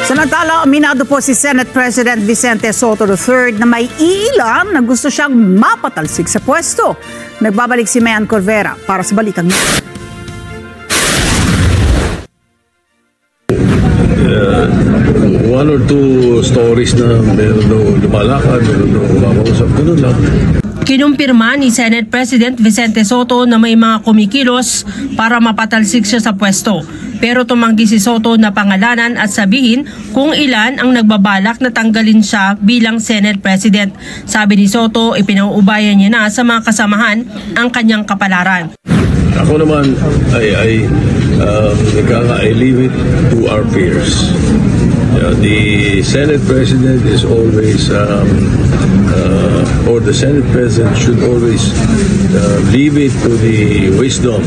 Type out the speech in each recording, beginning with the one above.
Samantala, aminado po si Senate President Vicente Sotto III na may ilan na gusto siyang mapatalsik sa pwesto. Nagbabalik si Mayan Corvera para sa Balitang News. One or two stories na meron daw lumalakad, meron daw makausap, gano'n lang. Kinumpirma ni Senate President Vicente Sotto na may mga kumikilos para mapatalsik siya sa pwesto. Pero tumanggi si Sotto na pangalanan at sabihin kung ilan ang nagbabalak na tanggalin siya bilang Senate President. Sabi ni Sotto, ipinauubayan niya na sa mga kasamahan ang kanyang kapalaran. Ako naman, I leave it to our peers. The Senate President is always, or the Senate President should always leave it to the wisdom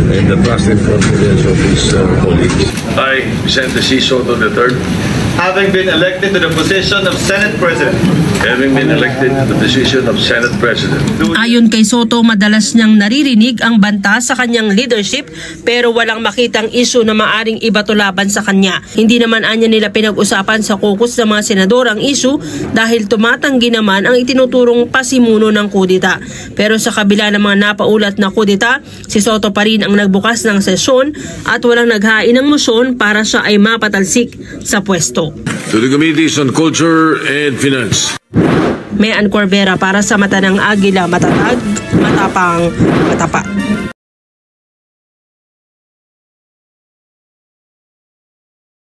and the trust and confidence of his colleagues. I, Vicente C. Sotto III, having been elected to the position of Senate President. Having been elected to the position of Senate President. Ayon kay Sotto, madalas niyang naririnig ang banta sa kanyang leadership pero walang makitang issue na maaring ibato laban sa kanya. Hindi naman anya nila pinag-usapan sa caucus ng mga senador ang issue dahil tumatanggi naman ang itinuturong pasimuno ng kudeta. Pero sa kabila ng mga napaulat na kudeta, si Sotto pa rin ang nagbukas ng sesyon at walang naghain ng motion para siya ay mapatalsik sa pwesto. To the Committees on Culture and Finance. Mayan Corvera para sa Mata ng Agila, matatag, matapang, matapat.